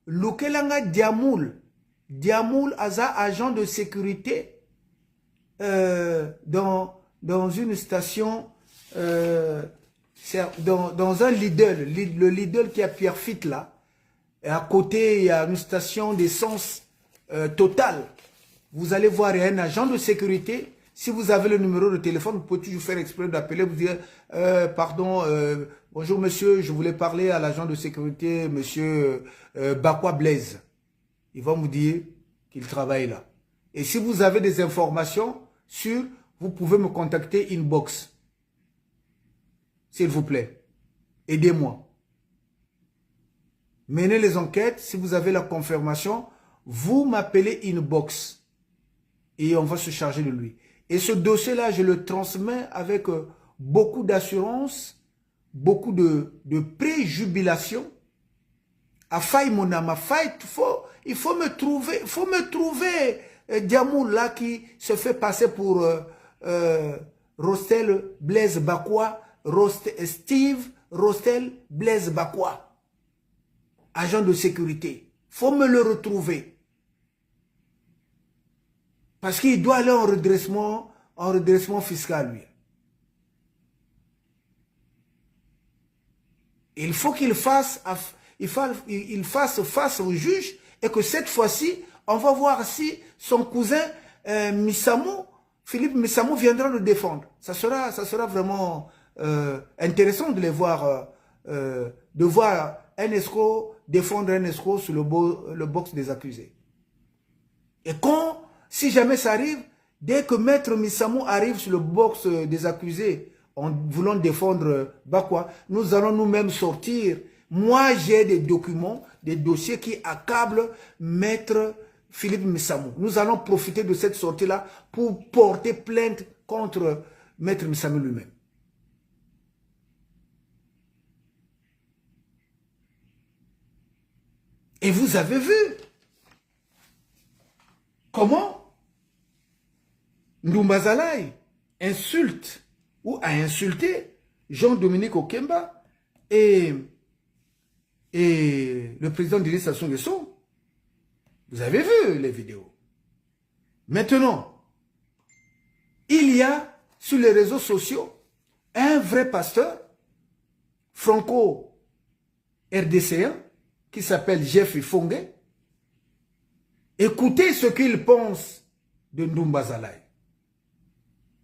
Lukelanga Diamoul. Diamoul Aza, agent de sécurité dans une station, dans un Lidl, le Lidl qui a Pierrefitte là. Et à côté, il y a une station d'essence Total. Vous allez voir, il y a un agent de sécurité. Si vous avez le numéro de téléphone, vous pouvez toujours faire exprès d'appeler, vous dire, pardon, bonjour monsieur, je voulais parler à l'agent de sécurité, monsieur Bakwa Blaise. Il va vous dire qu'il travaille là. Et si vous avez des informations sur, vous pouvez me contacter inbox. S'il vous plaît, aidez-moi. Menez les enquêtes, si vous avez la confirmation, vous m'appelez inbox et on va se charger de lui. Et ce dossier-là, je le transmets avec beaucoup d'assurance, beaucoup de préjubilation. À faille mon âme, à faille, il faut me trouver Diamoul là qui se fait passer pour Rostel Blaise Bakwa, Steve Rostel Blaise Bakwa, agent de sécurité. Faut me le retrouver. Parce qu'il doit aller en redressement fiscal, lui. Il faut qu'il fasse face au juge et que cette fois-ci, on va voir si son cousin Philippe Missamou viendra le défendre. Ça sera vraiment intéressant de les voir, de voir un escroc défendre un escroc sur le box des accusés. Et si jamais ça arrive, dès que Maître Missamou arrive sur le box des accusés en voulant défendre Bakwa, nous allons nous-mêmes sortir. Moi, j'ai des documents, des dossiers qui accablent Maître Philippe Missamou. Nous allons profiter de cette sortie-là pour porter plainte contre Maître Missamou lui-même. Et vous avez vu comment Ndumbazalaï insulte ou a insulté Jean-Dominique Okemba et le président de Sassou Nguesso. Vous avez vu les vidéos. Maintenant, il y a sur les réseaux sociaux un vrai pasteur franco-RDCien qui s'appelle Jeff Ifongue. Écoutez ce qu'il pense de Ndumbazalaï.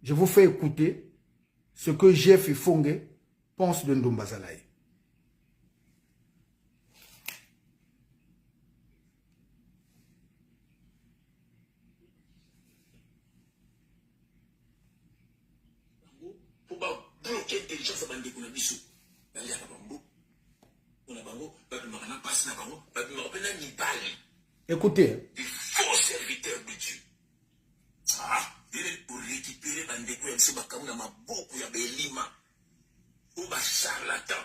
Je vous fais écouter ce que Jeff Ifongue pense de Ndumbazalaï. Écoutez. Des faux serviteurs de Dieu. Pour récupérer Bandeko Yamso Bakamuna Maboko ya Belima. Ou ba charlatan.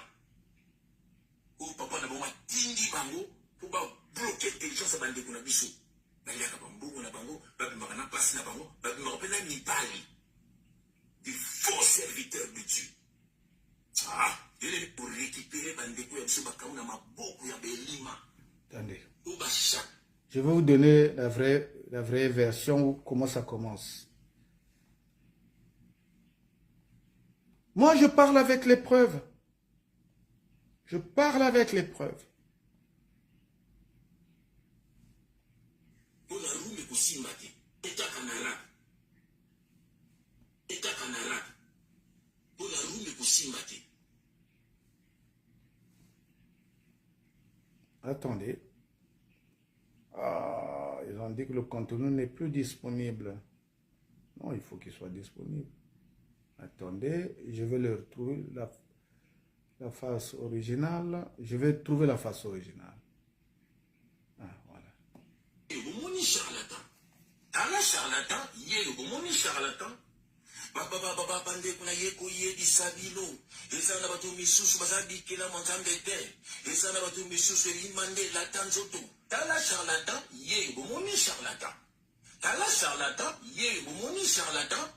Ou papa na boma tindi bango. Pour bloquer l'intelligence à Bandeko na biso. Baliaka bambo na bango. Babi makana passe na bango. Babi makapena nibali. Des faux serviteurs de Dieu. Pour récupérer Bandeko Yamso Bakamuna Maboko ya Belima. Attendez. Ou ba charlatan. Je vais vous donner la vraie version, comment ça commence. Moi, je parle avec les preuves. Je parle avec les preuves. Attendez. Ils ont dit que le contenu n'est plus disponible. Non, il faut qu'il soit disponible. Attendez, je vais le retrouver la face originale. Je vais trouver la face originale. Voilà. Tala charlatan, ye bomoni charlatan. Tala charlatan, ye bomoni charlatan.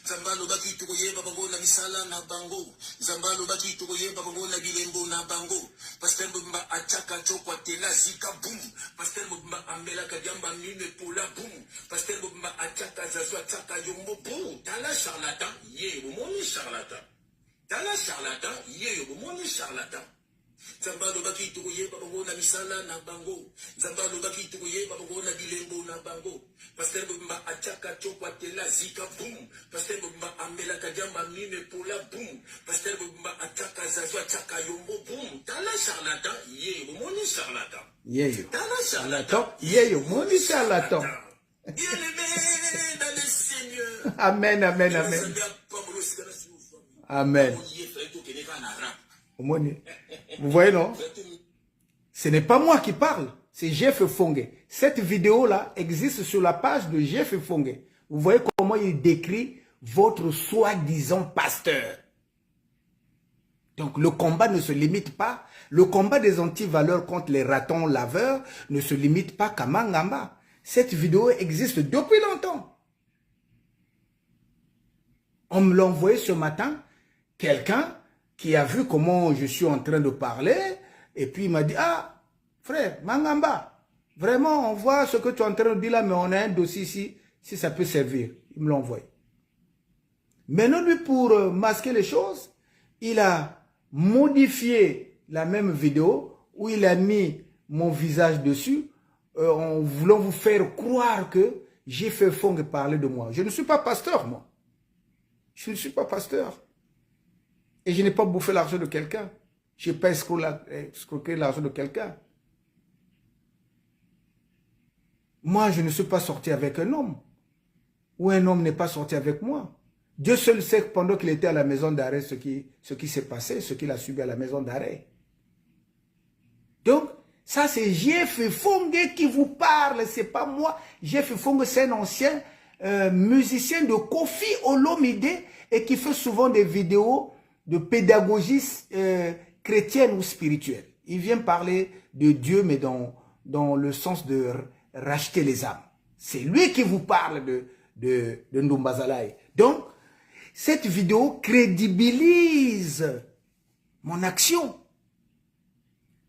Zambalo baki tukoyeba bango na misala na bango. Zambalo baki tukoyeba bango na bilembo na bango. Pasteur Mbemba achaka chokwa tela zika boum. Pasteur Mbemba ambela kadiamba mine pola boum. Pasteur Mbemba achaka zazwa achaka yombo boum. Tala charlatan, ye bomoni charlatan. Tala charlatan, ye bomoni charlatan. Zambalo baki tukoyeba bango na misala na bango. Zambalo baki tukoyeba bango na bilembo na bango. Pasteur Mbemba achaka chokwa tela zika boum. Pasteur Mbemba ambela kadiamba mine pola boum. Pasteur Mbemba achaka zazwa achaka yombo boum. Tala charlatan, ye bomoni charlatan. Yeyo. Tala charlatan, Yeyo, moni charlatan. Bien-aimé dans le Seigneur. Amen, amen, amen. Amen. Vous voyez, non? Ce n'est pas moi qui parle, c'est Jeff Fongue. Cette vidéo-là existe sur la page de Jeff Fongue. Vous voyez comment il décrit votre soi-disant pasteur. Donc le combat ne se limite pas, le combat des antivaleurs contre les ratons laveurs ne se limite pas qu'à Mangamba. Cette vidéo existe depuis longtemps. On me l'a envoyé ce matin, quelqu'un qui a vu comment je suis en train de parler, et puis il m'a dit, ah, frère, Mangamba, vraiment, on voit ce que tu es en train de dire là, mais on a un dossier ici, si ça peut servir. Il me l'a envoyé. Maintenant, lui, pour masquer les choses, il a modifié la même vidéo, où il a mis mon visage dessus, en voulant vous faire croire que j'ai fait Fongue parler de moi. Je ne suis pas pasteur, moi. Je ne suis pas pasteur. Et je n'ai pas bouffé l'argent de quelqu'un. Je n'ai pas escroqué l'argent de quelqu'un. Moi, je ne suis pas sorti avec un homme. Ou un homme n'est pas sorti avec moi. Dieu seul sait que pendant qu'il était à la maison d'arrêt, ce qui s'est passé, ce qu'il a subi à la maison d'arrêt. Donc, ça c'est Jeff Fongue qui vous parle, c'est pas moi. Jeff Fongue, c'est un ancien musicien de Kofi Olomide et qui fait souvent des vidéos de pédagogie chrétienne ou spirituelle. Il vient parler de Dieu, mais dans le sens de racheter les âmes. C'est lui qui vous parle de Ndumbazalaï. Donc, cette vidéo crédibilise mon action.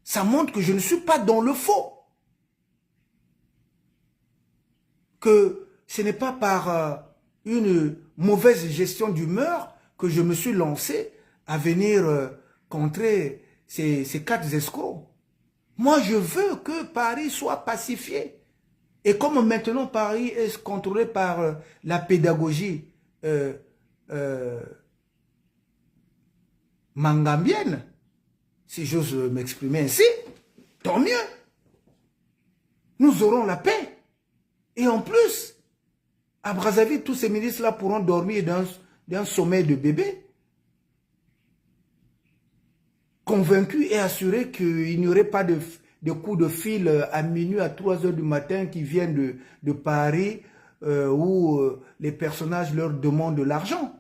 Ça montre que je ne suis pas dans le faux. Que ce n'est pas par une mauvaise gestion d'humeur que je me suis lancé à venir contrer ces 4 escrocs. Moi, je veux que Paris soit pacifié. Et comme maintenant Paris est contrôlé par la pédagogie mangambienne, si j'ose m'exprimer ainsi, tant mieux. Nous aurons la paix. Et en plus, à Brazzaville, tous ces ministres-là pourront dormir d'un sommeil de bébé. Convaincus et assurés qu'il n'y aurait pas de coups de fil à minuit, à 3 h du matin qui viennent de Paris, où les personnages leur demandent de l'argent.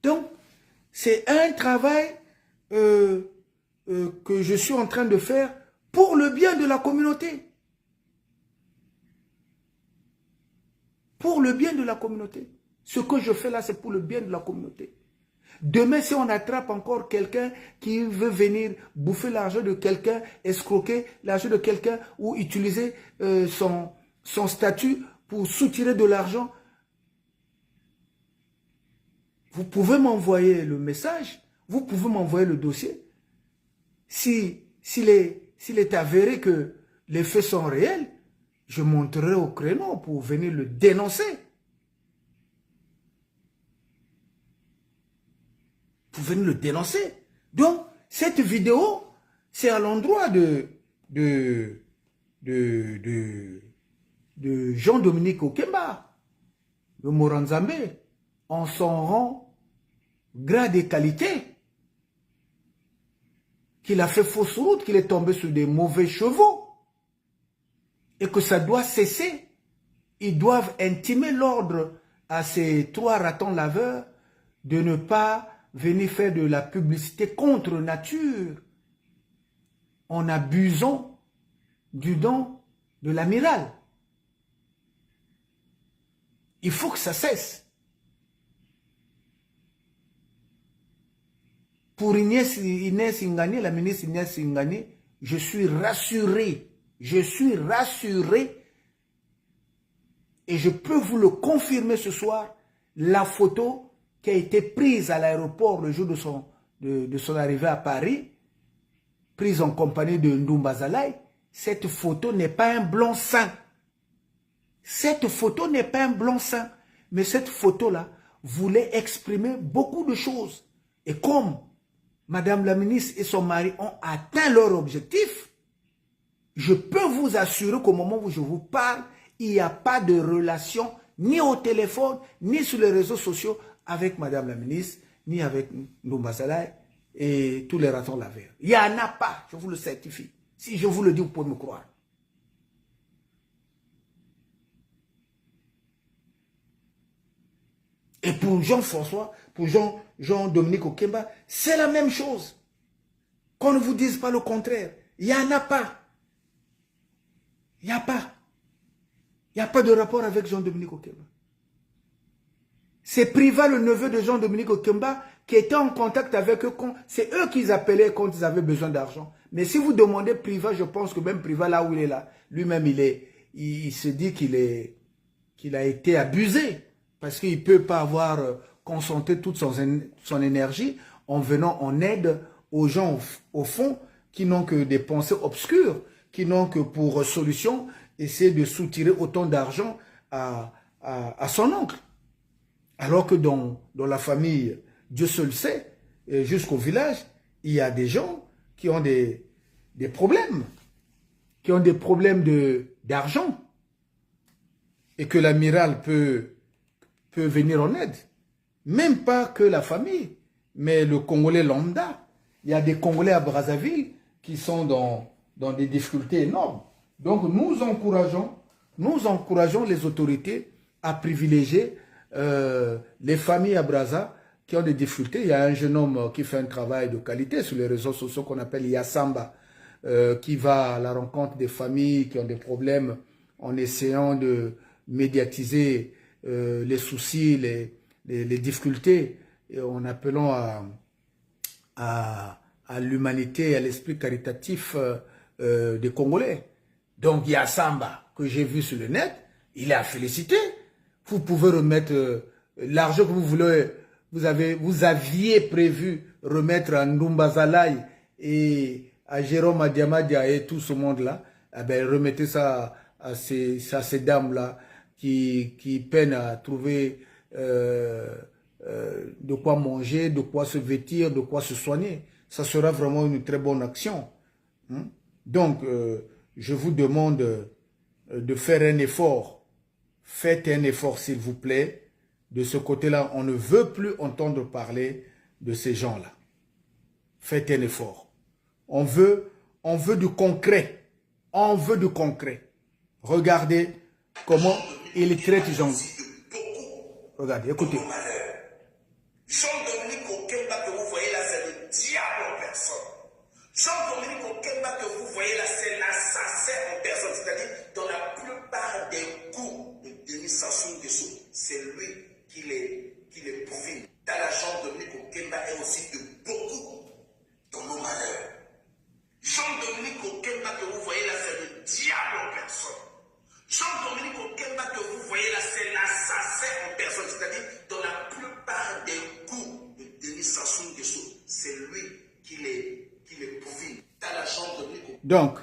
Donc, c'est un travail que je suis en train de faire pour le bien de la communauté. Pour le bien de la communauté. Ce que je fais là, c'est pour le bien de la communauté. Demain, si on attrape encore quelqu'un qui veut venir bouffer l'argent de quelqu'un, escroquer l'argent de quelqu'un ou utiliser son statut pour soutirer de l'argent, vous pouvez m'envoyer le message, vous pouvez m'envoyer le dossier. S'il est avéré que les faits sont réels, je monterai au créneau pour venir le dénoncer. Pour venir le dénoncer. Donc, cette vidéo, c'est à l'endroit de Jean-Dominique Okemba, de Moranzambe. On s'en rend grade et qualité. Qu'il a fait fausse route, qu'il est tombé sur des mauvais chevaux. Et que ça doit cesser. Ils doivent intimer l'ordre à ces 3 ratons laveurs de ne pas venir faire de la publicité contre nature en abusant du don de l'amiral. Il faut que ça cesse. Pour Inès Ngani, la ministre Inès Ngani, je suis rassuré. Je suis rassuré. Et je peux vous le confirmer ce soir. La photo qui a été prise à l'aéroport le jour de son arrivée à Paris, prise en compagnie de Ndoumba Zalaï, cette photo n'est pas un blanc-seing. Cette photo n'est pas un blanc-seing. Mais cette photo-là voulait exprimer beaucoup de choses. Et comme Madame la ministre et son mari ont atteint leur objectif, je peux vous assurer qu'au moment où je vous parle, il n'y a pas de relation ni au téléphone, ni sur les réseaux sociaux avec Madame la ministre, ni avec Ndoumba Zalaï et tous les ratons laveurs. Il n'y en a pas, je vous le certifie. Si je vous le dis, vous pouvez me croire. Et pour Jean-François, pour Jean-Dominique Okemba, c'est la même chose. Qu'on ne vous dise pas le contraire. Il n'y en a pas. Il n'y a pas. Il n'y a pas de rapport avec Jean-Dominique Okemba. C'est Priva, le neveu de Jean-Dominique Okemba, qui était en contact avec eux. C'est eux qu'ils appelaient quand ils avaient besoin d'argent. Mais si vous demandez Priva, je pense que même Priva, là où il est là, lui-même, il se dit qu'il a été abusé. Parce qu'il ne peut pas avoir concentré toute son énergie en venant en aide aux gens, au fond, qui n'ont que des pensées obscures, qui n'ont que pour solution essayer de soutirer autant d'argent à son oncle. Alors que dans la famille, Dieu seul sait, jusqu'au village, il y a des gens qui ont des problèmes, qui ont des problèmes d'argent, et que l'amiral peut venir en aide. Même pas que la famille, mais le Congolais lambda. Il y a des Congolais à Brazzaville qui sont dans des difficultés énormes. Donc nous encourageons les autorités à privilégier les familles à Brazza qui ont des difficultés. Il y a un jeune homme qui fait un travail de qualité sur les réseaux sociaux qu'on appelle Yassamba, qui va à la rencontre des familles qui ont des problèmes en essayant de médiatiser les soucis, les difficultés, et en appelant à l'humanité et à l'esprit caritatif des Congolais. Donc Yassamba, que j'ai vu sur le net, il est à féliciter. Vous pouvez remettre l'argent que vous aviez prévu remettre à Ndoumba Zalaï et à Jérôme Adiamadia et tout ce monde-là. Eh ben, remettez ça à ces dames-là qui peinent à trouver de quoi manger, de quoi se vêtir, de quoi se soigner. Ça sera vraiment une très bonne action. Donc, je vous demande de faire un effort. Faites un effort, s'il vous plaît. De ce côté-là, on ne veut plus entendre parler de ces gens-là. Faites un effort. On veut du concret. On veut du concret. Regardez comment il traite Jean. Regardez, écoutez. Jean-Dominique Okemba que vous voyez là, c'est le diable en personne. Jean-Dominique Okemba que vous voyez là, c'est l'assassin en personne. C'est-à-dire, dans la plupart des coups de Denis Sassou Nguesso, c'est lui qui les profile. Dans la Jean-Dominique Okemba est aussi de beaucoup dans nos malheurs. Jean-Dominique Okemba que vous voyez là, c'est le diable en personne. Jean-Dominique Okemba que vous voyez là, c'est l'assassin en personne. C'est-à-dire, dans la plupart des coups de Denis Sassou Nguesso, c'est lui qui les profile. Dans la Jean-Dominique Okemba. Donc,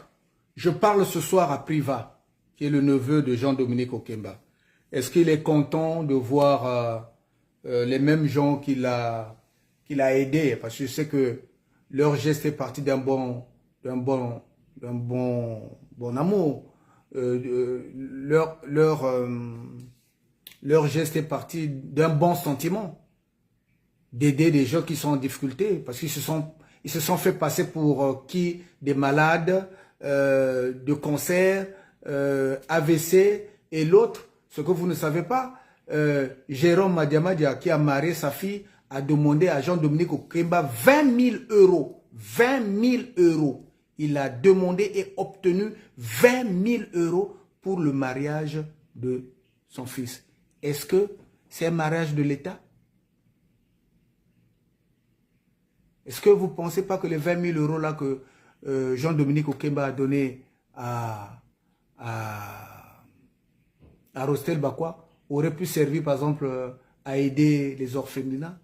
je parle ce soir à Priva, qui est le neveu de Jean-Dominique Okemba. Est-ce qu'il est content de voir les mêmes gens qu'il a aidés? Parce que je sais que leur geste est parti d'un bon amour. Leur geste est parti d'un bon sentiment d'aider des gens qui sont en difficulté, parce qu'ils se sont fait passer pour des malades de cancer, AVC et l'autre. Ce que vous ne savez pas, Jérôme Adiamadia, qui a marié sa fille, a demandé à Jean-Dominique Okemba 20 000 euros. 20 000 euros. Il a demandé et obtenu 20 000 euros pour le mariage de son fils. Est-ce que c'est un mariage de l'État? Est-ce que vous ne pensez pas que les 20 000 euros là que Jean-Dominique Okemba a donné à Rostel Bakwa auraient pu servir par exemple à aider les orphelinats?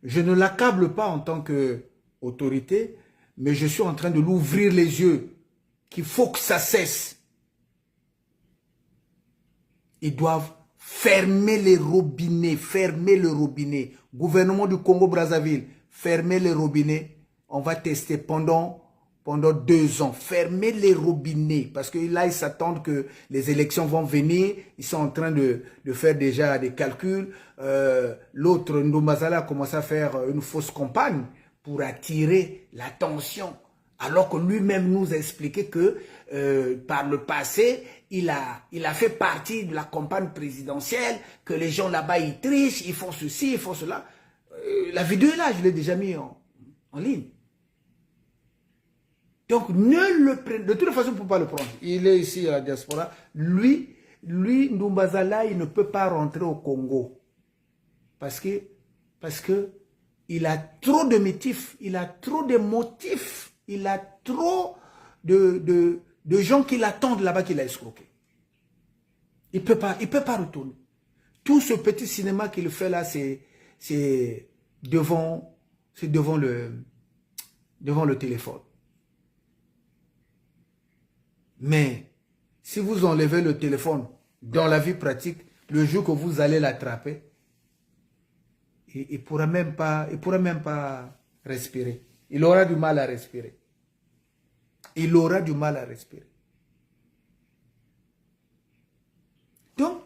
Je ne l'accable pas en tant qu'autorité, mais je suis en train de l'ouvrir les yeux, qu'il faut que ça cesse. Ils doivent fermer les robinets, fermer le robinet. Gouvernement du Congo-Brazzaville, fermer les robinets. On va tester pendant 2 ans. Fermer les robinets. Parce que là, ils s'attendent que les élections vont venir. Ils sont en train de faire déjà des calculs. L'autre, Ndombazala, a commencé à faire une fausse campagne pour attirer l'attention. Alors que lui-même nous a expliqué que par le passé, il a fait partie de la campagne présidentielle, que les gens là-bas, ils trichent, ils font ceci, ils font cela. La vidéo est là, je l'ai déjà mis en ligne. Donc, ne le prenez, de toute façon, il ne peut pas le prendre. Il est ici à la diaspora. Lui, Ndombazala, il ne peut pas rentrer au Congo. Parce que il a trop de motifs, il a trop de motifs. Il a trop de gens qui l'attendent là-bas qu'il a escroqué. Il ne peut pas retourner. Tout ce petit cinéma qu'il fait là, c'est devant le téléphone. Mais si vous enlevez le téléphone dans la vie pratique, le jour que vous allez l'attraper, il ne pourra même pas respirer. Il aura du mal à respirer. Il aura du mal à respirer. Donc,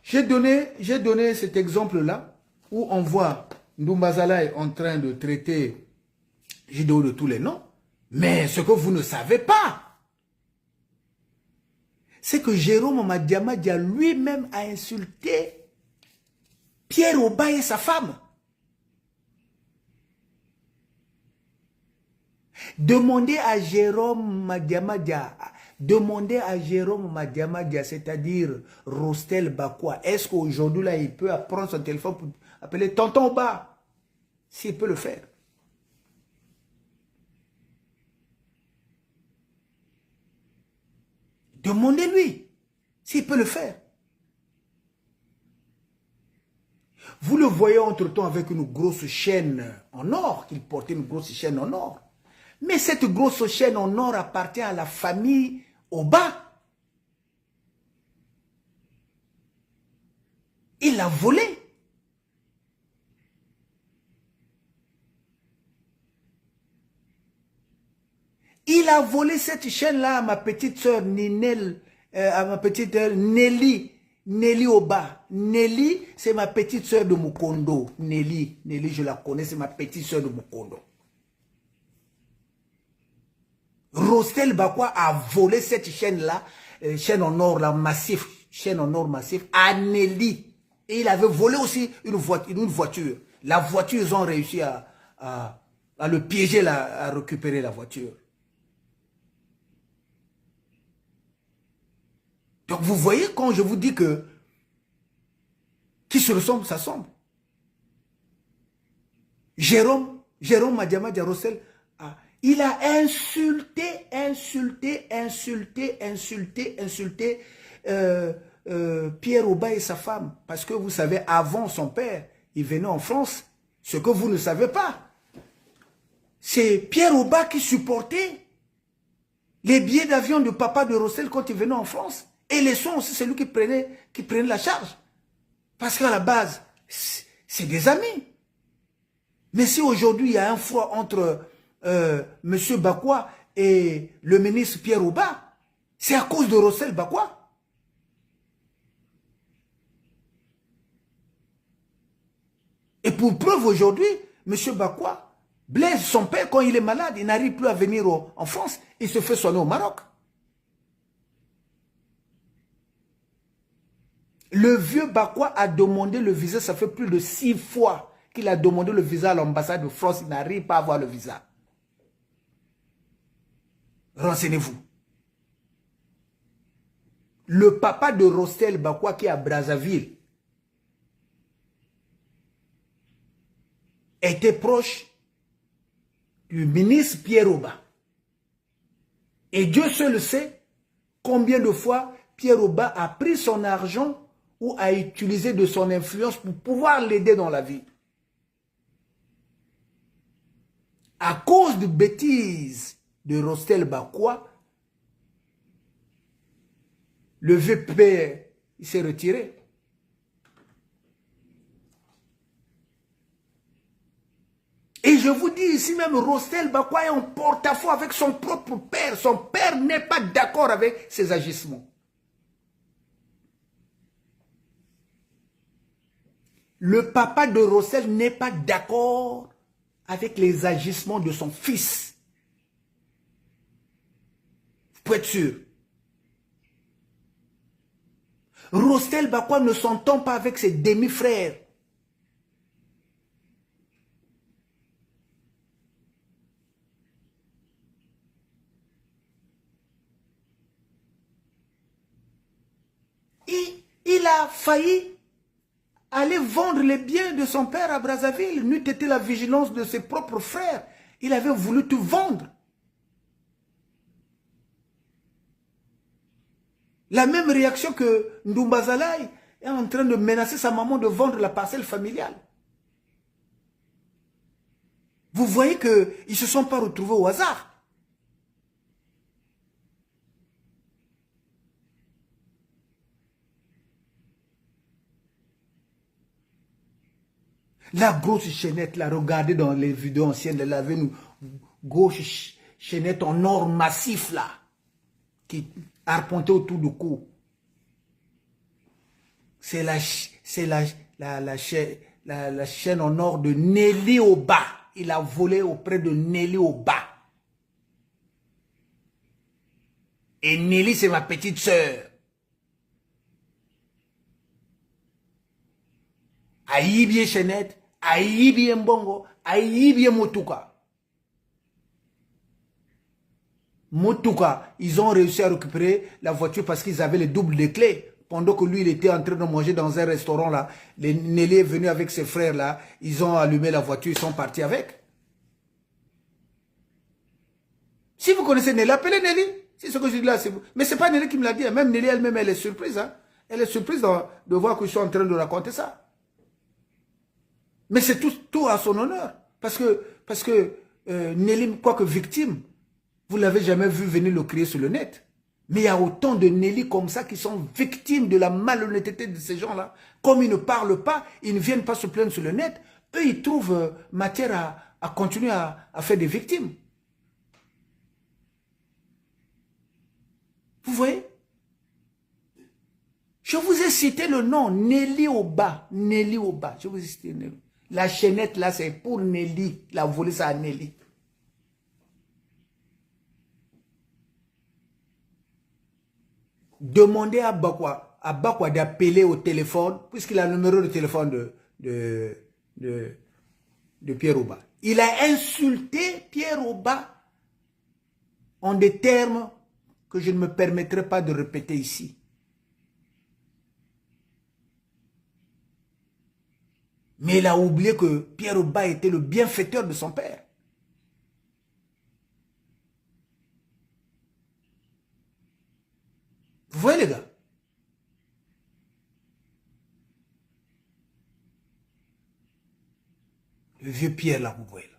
j'ai donné cet exemple-là où on voit Ndombazala est en train de traiter Gideon de tous les noms. Mais ce que vous ne savez pas, c'est que Jérôme Madiamadia lui-même a insulté Pierre Oba et sa femme. Demandez à Jérôme Madiamadia, c'est-à-dire Rostel Bakwa, est-ce qu'aujourd'hui là il peut prendre son téléphone pour appeler Tonton Oba, s'il peut le faire. Demandez-lui s'il peut le faire. Vous le voyez entre-temps avec une grosse chaîne en or, qu'il portait une grosse chaîne en or. Mais cette grosse chaîne en or appartient à la famille Oba. Il l'a volée. Il a volé cette chaîne-là à ma petite soeur Ninel, à ma petite soeur Nelly Oba. Nelly, c'est ma petite soeur de Mukondo. Nelly, je la connais, c'est ma petite soeur de Mukondo. Rostel Bakwa a volé cette chaîne-là, chaîne en or là, massif, chaîne en or massif, à Nelly. Et il avait volé aussi une voiture. La voiture, ils ont réussi à le piéger, là, à récupérer la voiture. Donc vous voyez quand je vous dis que qui se ressemble, ça semble. Jérôme Madiamadia Rostel, il a insulté Pierre Oba et sa femme. Parce que vous savez, avant son père, il venait en France. Ce que vous ne savez pas, c'est Pierre Oba qui supportait les billets d'avion de papa de Rostel quand il venait en France. Et les sons aussi, c'est lui qui prenait la charge. Parce qu'à la base, c'est des amis. Mais si aujourd'hui, il y a un froid entre M. Bakwa et le ministre Pierre Oba, c'est à cause de Rostel Bakwa. Et pour preuve aujourd'hui, M. Bakwa, Blaise, son père, quand il est malade, il n'arrive plus à venir en France, il se fait soigner au Maroc. Le vieux Bakwa a demandé le visa, ça fait plus de 6 fois qu'il a demandé le visa à l'ambassade de France, il n'arrive pas à avoir le visa. Renseignez-vous. Le papa de Rostel Bakwa qui est à Brazzaville, était proche du ministre Pierre Oba. Et Dieu seul sait combien de fois Pierre Oba a pris son argent ou a utilisé de son influence pour pouvoir l'aider dans la vie. À cause de bêtises de Rostel Bakwa, le vieux père, il s'est retiré. Et je vous dis ici même, Rostel Bakwa est en porte-à-faux avec son propre père. Son père n'est pas d'accord avec ses agissements. Le papa de Rostel n'est pas d'accord avec les agissements de son fils. Vous pouvez être sûr. Rostel Bakwa ne s'entend pas avec ses demi-frères. Il a failli aller vendre les biens de son père à Brazzaville. N'eût été la vigilance de ses propres frères. Il avait voulu tout vendre. La même réaction que Ndumbazalaï est en train de menacer sa maman de vendre la parcelle familiale. Vous voyez qu'ils ne se sont pas retrouvés au hasard. La grosse chaînette, là, regardez dans les vidéos anciennes, elle avait une grosse chaînette en or massif, là, qui arpentait autour du cou. C'est la chaîne en or de Nelly Oba. Il a volé auprès de Nelly Oba. Et Nelly, c'est ma petite sœur. Aïbie chaînette. Aïbie Mbongo, Aïbie Motuka. Motuka, ils ont réussi à récupérer la voiture parce qu'ils avaient les doubles de clés. Pendant que lui, il était en train de manger dans un restaurant là, Nelly est venu avec ses frères là, ils ont allumé la voiture, ils sont partis avec. Si vous connaissez Nelly, appelez Nelly. C'est ce que je dis là. Mais ce n'est pas Nelly qui me l'a dit. Même Nelly elle-même, elle est surprise. Hein. Elle est surprise de voir que je suis en train de raconter ça. Mais c'est tout à son honneur. Parce que Nelly, quoique victime, vous ne l'avez jamais vu venir le crier sur le net. Mais il y a autant de Nelly comme ça qui sont victimes de la malhonnêteté de ces gens-là. Comme ils ne parlent pas, ils ne viennent pas se plaindre sur le net, eux, ils trouvent matière à continuer à faire des victimes. Vous voyez? Je vous ai cité le nom, Nelly Oba. Nelly Oba. Je vous ai cité Nelly. La chaînette là, c'est pour Nelly. Il a volé ça à Nelly. Demandez à Bakwa d'appeler au téléphone, puisqu'il a le numéro de téléphone de Pierre Oba. Il a insulté Pierre Oba en des termes que je ne me permettrai pas de répéter ici. Mais il a oublié que Pierre Oba était le bienfaiteur de son père. Vous voyez les gars? Le vieux Pierre là, vous voyez là.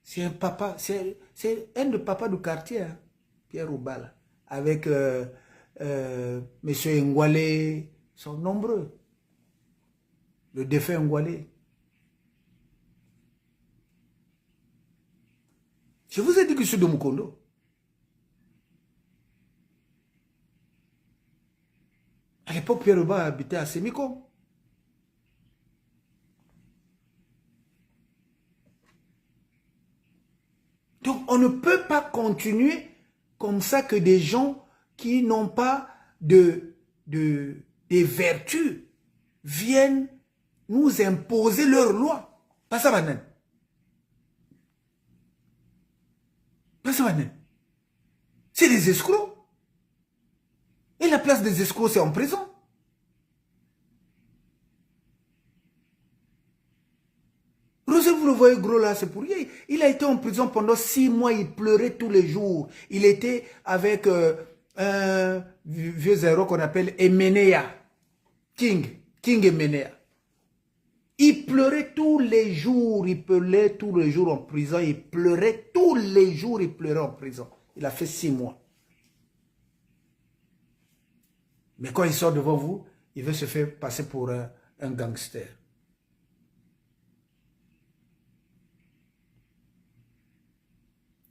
C'est un papa, c'est un de papa du quartier, hein, Pierre Oba là. Avec monsieur Ngwale, ils sont nombreux. Le défunt Ngwale. Je vous ai dit que je suis de Mukondo. À l'époque, Pierre Oba habitait à Sémiko. Donc, on ne peut pas continuer comme ça que des gens qui n'ont pas des vertus viennent nous imposer leurs lois. Pas ça, Manen. Pas ça, Manen. C'est des escrocs. Et la place des escrocs, c'est en prison. vous le voyez gros là, c'est pour rien. Il a été en prison pendant 6 mois, il pleurait tous les jours. Il était avec un vieux héros qu'on appelle Emenea. King Emenea. Il pleurait tous les jours, il pleurait tous les jours en prison, il pleurait tous les jours, il pleurait en prison. Il a fait 6 mois. Mais quand il sort devant vous, il veut se faire passer pour un gangster.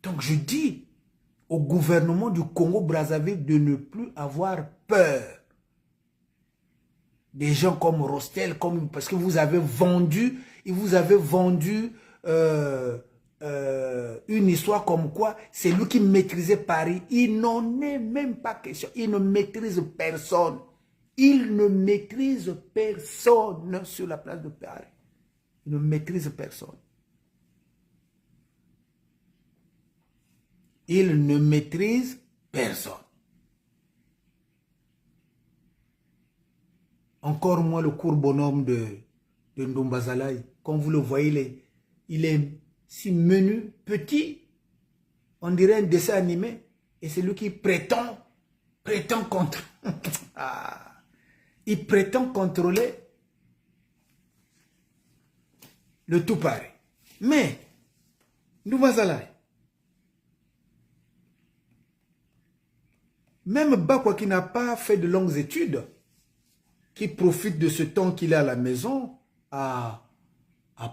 Donc je dis au gouvernement du Congo-Brazzaville de ne plus avoir peur. Des gens comme Rostel, parce que vous avez vendu, une histoire comme quoi c'est lui qui maîtrisait Paris. Il n'en est même pas question. Il ne maîtrise personne. Il ne maîtrise personne sur la place de Paris. Il ne maîtrise personne. Il ne maîtrise personne. Encore moins le court bonhomme de Ndombazalaï. Comme vous le voyez, il est si menu, petit. On dirait un dessin animé. Et c'est lui qui prétend contre. Il prétend contrôler le tout Paris. Mais, Ndombazalaï, même Bakwa qui n'a pas fait de longues études, qui profite de ce temps qu'il a à la maison à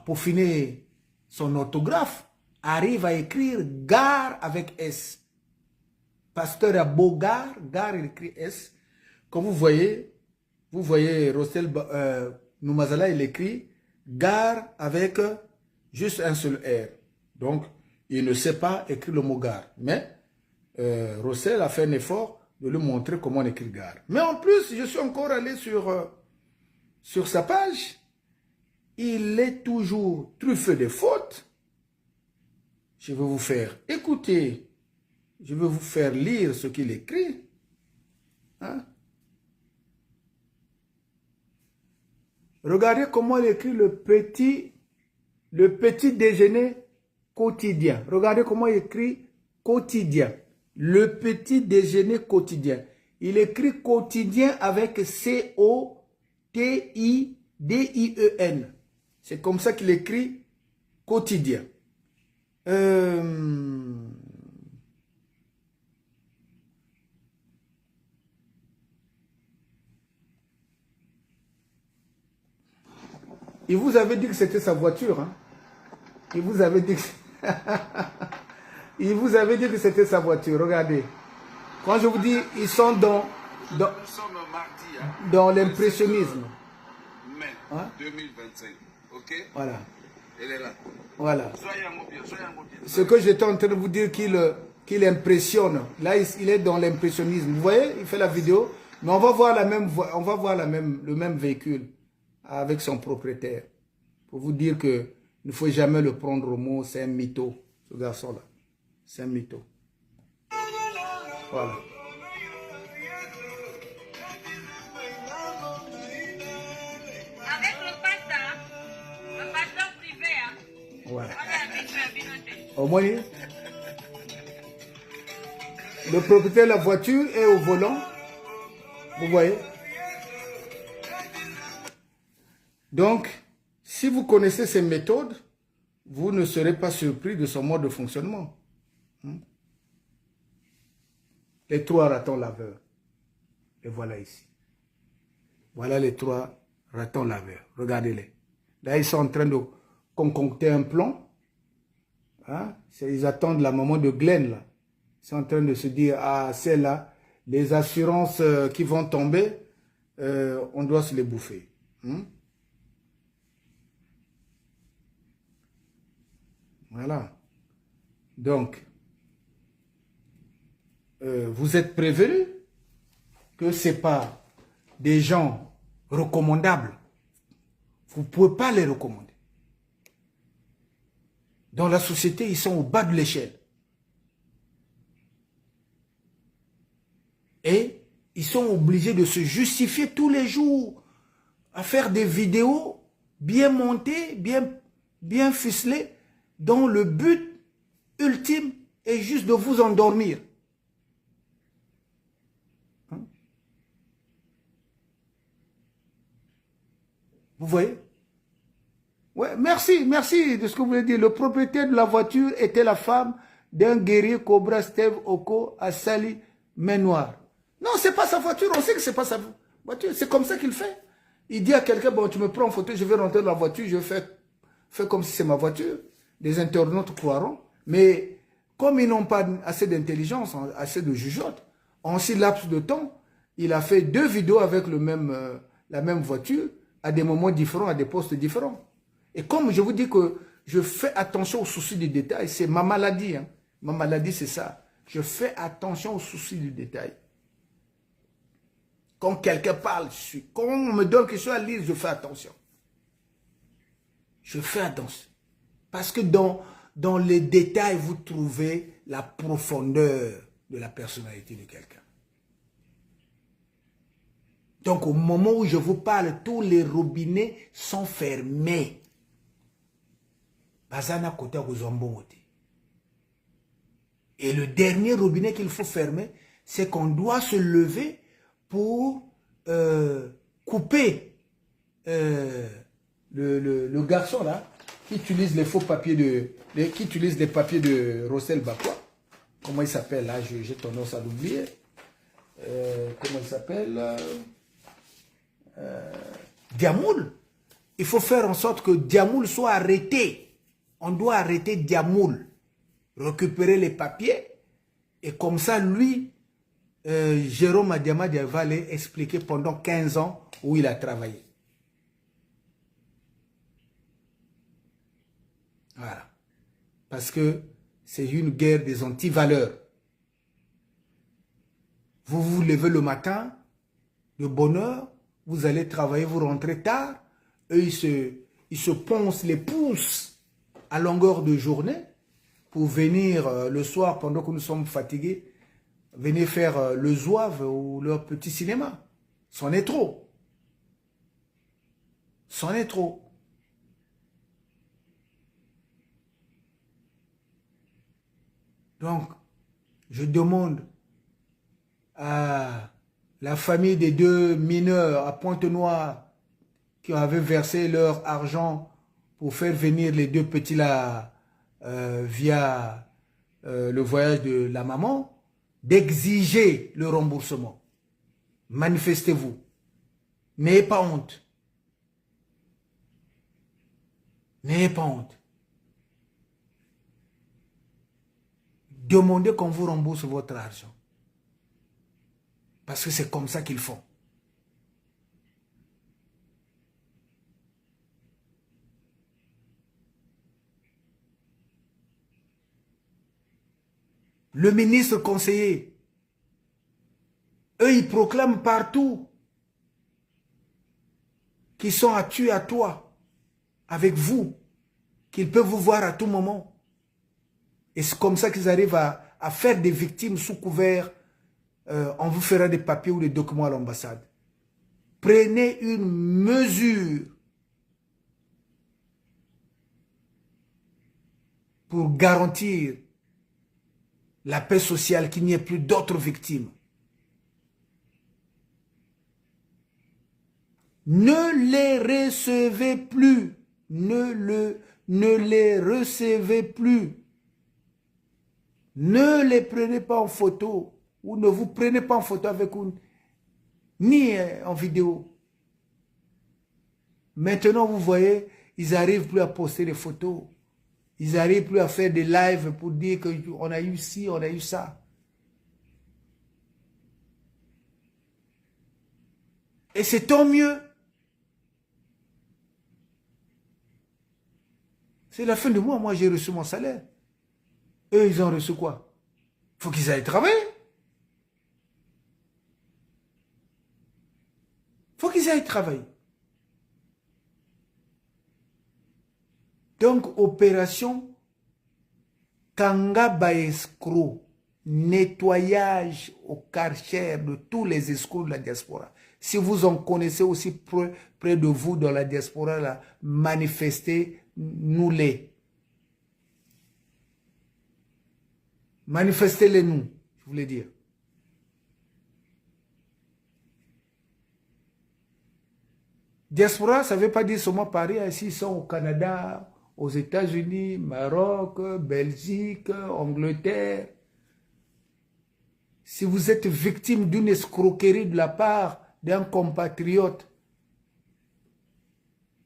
peaufiner son orthographe, arrive à écrire gare avec S. Pasteur à Bogar, gare il écrit S. Comme vous voyez Rostel Ndombazalaï, il écrit gare avec juste un seul R. Donc, il ne sait pas écrire le mot gare. Mais Rostel a fait un effort de lui montrer comment on écrit gare. Mais en plus, je suis encore allé sur sa page. Il est toujours truffé de fautes. Je vais vous faire écouter. Je vais vous faire lire ce qu'il écrit. Hein? Regardez comment il écrit le petit déjeuner quotidien. Regardez comment il écrit quotidien. Le petit déjeuner quotidien. Il écrit quotidien avec C-O-T-I-D-I-E-N. C'est comme ça qu'il écrit quotidien. Il vous avait dit que c'était sa voiture. Hein? Il vous avait dit que... Il vous avait dit que c'était sa voiture. Regardez. Quand je vous dis, ils sont dans l'impressionnisme. Mai hein? 2025. Ok? Voilà. Elle est là. Voilà. Soyez un mot bien. Ce que j'étais en train de vous dire qu'il impressionne. Là, il est dans l'impressionnisme. Vous voyez, il fait la vidéo. Mais on va voir le même véhicule avec son propriétaire. Pour vous dire que il ne faut jamais le prendre au mot. C'est un mytho, ce garçon-là. C'est un mytho. Voilà. Avec le pasteur privé. Hein. Voilà. On est habitué. Au moins, le propriétaire de la voiture est au volant. Vous voyez? Donc, si vous connaissez ces méthodes, vous ne serez pas surpris de son mode de fonctionnement. Les 3 ratons laveurs. Les voilà ici. Voilà les 3 ratons laveurs. Regardez-les. Là, ils sont en train de concocter un plan. Hein? Ils attendent la maman de Glenn. Là. Ils sont en train de se dire, ah, celle-là, les assurances qui vont tomber, on doit se les bouffer. Voilà. Donc, vous êtes prévenus que ce n'est pas des gens recommandables. Vous ne pouvez pas les recommander. Dans la société, ils sont au bas de l'échelle. Et ils sont obligés de se justifier tous les jours, à faire des vidéos bien montées, bien bien ficelé, dont le but ultime est juste de vous endormir. Hein? Vous voyez? Ouais, merci de ce que vous voulez dire. Le propriétaire de la voiture était la femme d'un guerrier Cobra Steve Oko à Sali Main-Noire. Non, c'est pas sa voiture, on sait que c'est pas sa voiture, c'est comme ça qu'il fait. Il dit à quelqu'un, bon, tu me prends en photo, je vais rentrer dans la voiture, je fais comme si c'est ma voiture. Les internautes croiront. Mais comme ils n'ont pas assez d'intelligence, assez de jugeote, en si laps de temps, il a fait 2 vidéos avec la même voiture, à des moments différents, à des postes différents. Et comme je vous dis que je fais attention aux soucis du détail, c'est ma maladie. Hein. Ma maladie, c'est ça. Je fais attention aux soucis du détail. Quand quelqu'un parle, quand on me donne quelque chose à lire, je fais attention. Je fais attention. Parce que dans les détails, vous trouvez la profondeur de la personnalité de quelqu'un. Donc, au moment où je vous parle, tous les robinets sont fermés. Bazana côté et le dernier robinet qu'il faut fermer, c'est qu'on doit se lever pour couper le garçon là qui utilise les faux papiers qui utilise les papiers de Rossel Bakwa. Comment il s'appelle là? J'ai tendance à l'oublier. Comment il s'appelle? Diamoul. Il faut faire en sorte que Diamoul soit arrêté. On doit arrêter Diamoul, récupérer les papiers, et comme ça, lui, Jérôme Adiama va aller expliquer pendant 15 ans où il a travaillé. Voilà. Parce que c'est une guerre des antivaleurs. Vous vous levez le matin, de bonne heure, vous allez travailler, vous rentrez tard, eux, ils se poncent les pouces à longueur de journée pour venir le soir, pendant que nous sommes fatigués, venir faire le zouave ou leur petit cinéma. C'en est trop. C'en est trop. Donc, je demande à la famille des 2 mineurs à Pointe-Noire qui avaient versé leur argent pour faire venir les 2 petits là via le voyage de la maman, d'exiger le remboursement. Manifestez-vous. N'ayez pas honte. N'ayez pas honte. Demandez qu'on vous rembourse votre argent. Parce que c'est comme ça qu'ils font. Le ministre conseiller, eux, ils proclament partout qu'ils sont à tuer à toi, avec vous, qu'ils peuvent vous voir à tout moment. Et c'est comme ça qu'ils arrivent à faire des victimes sous couvert. On vous fera des papiers ou des documents à l'ambassade. Prenez une mesure pour garantir la paix sociale, qu'il n'y ait plus d'autres victimes. Ne les recevez plus. Ne les recevez plus. Ne les prenez pas en photo. Ou ne vous prenez pas en photo avec ni en vidéo. Maintenant, vous voyez, ils n'arrivent plus à poster des photos. Ils n'arrivent plus à faire des lives pour dire qu'on a eu ci, on a eu ça. Et c'est tant mieux. C'est la fin du mois, moi j'ai reçu mon salaire. Eux, ils ont reçu quoi? Il faut qu'ils aillent travailler. Il faut qu'ils aillent travailler. Donc, opération Kanga Baescro, nettoyage au Karcher de tous les escrocs de la diaspora. Si vous en connaissez aussi près de vous dans la diaspora, là, manifestez Manifestez-nous-les. Manifestez-les-nous, je voulais dire. Diaspora, ça ne veut pas dire seulement Paris. Ici, ils sont au Canada, aux États-Unis, Maroc, Belgique, Angleterre. Si vous êtes victime d'une escroquerie de la part d'un compatriote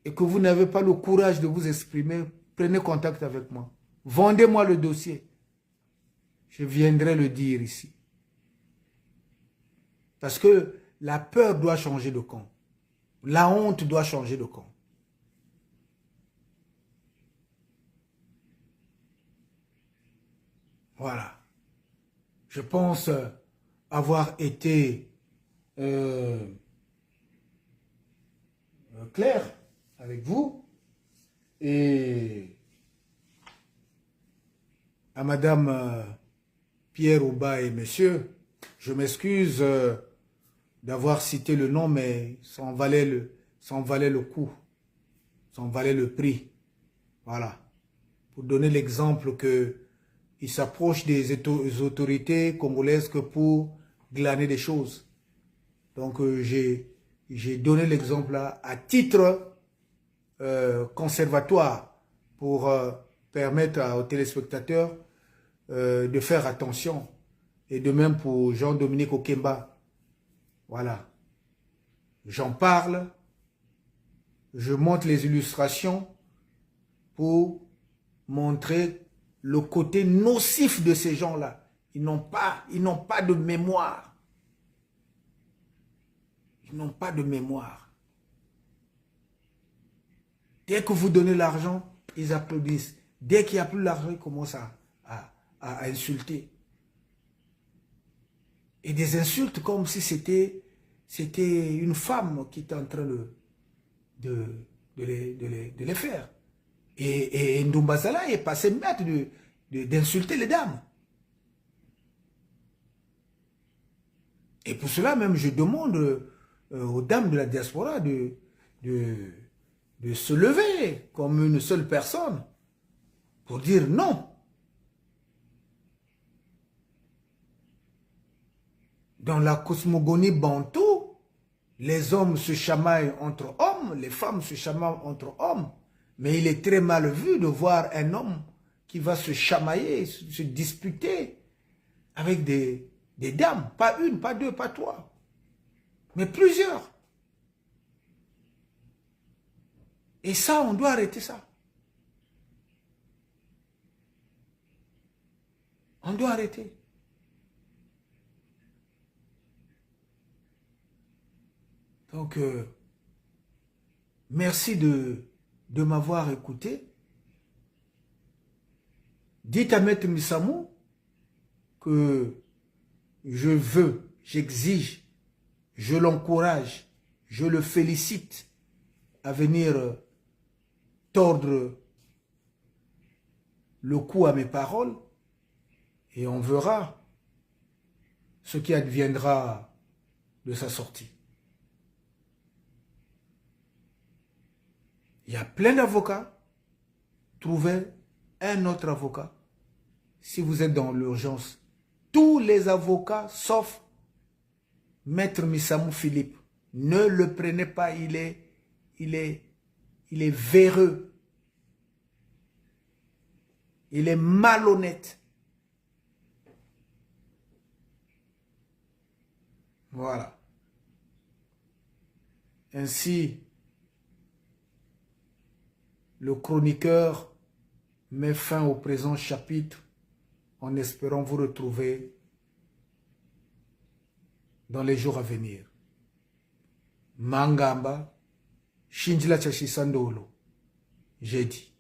et que vous n'avez pas le courage de vous exprimer, prenez contact avec moi. Vendez-moi le dossier. Je viendrai le dire ici. Parce que la peur doit changer de camp. La honte doit changer de camp. Voilà. Je pense avoir été clair avec vous. Et à Madame Pierre Ouba et Monsieur, je m'excuse d'avoir cité le nom, mais ça en valait le coup, ça en valait le prix. Voilà. Pour donner l'exemple qu'il s'approche des autorités congolaises que pour glaner des choses. Donc j'ai donné l'exemple là à titre conservatoire pour permettre aux téléspectateurs de faire attention. Et de même pour Jean-Dominique Okemba. Voilà. J'en parle. Je montre les illustrations pour montrer le côté nocif de ces gens-là. Ils n'ont pas de mémoire. Ils n'ont pas de mémoire. Dès que vous donnez l'argent, ils applaudissent. Dès qu'il n'y a plus l'argent, ils commencent à insulter. Et des insultes comme si c'était une femme qui était en train de les faire. Et Ndoumbazala est passé maître d'insulter les dames. Et pour cela même, je demande aux dames de la diaspora de se lever comme une seule personne pour dire non. Dans la cosmogonie bantou, les hommes se chamaillent entre hommes, les femmes se chamaillent entre hommes. Mais il est très mal vu de voir un homme qui va se chamailler, se disputer avec des dames. Pas une, pas deux, pas trois, mais plusieurs. Et ça, on doit arrêter ça. On doit arrêter. Donc, merci de m'avoir écouté. Dites à Maître Missamou que je veux, j'exige, je l'encourage, je le félicite à venir tordre le cou à mes paroles et on verra ce qui adviendra de sa sortie. Il y a plein d'avocats. Trouvez un autre avocat. Si vous êtes dans l'urgence, tous les avocats, sauf Maître Missamou Philippe, ne le prenez pas. Il est véreux. Il est malhonnête. Voilà. Ainsi, le chroniqueur met fin au présent chapitre en espérant vous retrouver dans les jours à venir. Mangamba, Shinjila Chashisandolo, j'ai dit.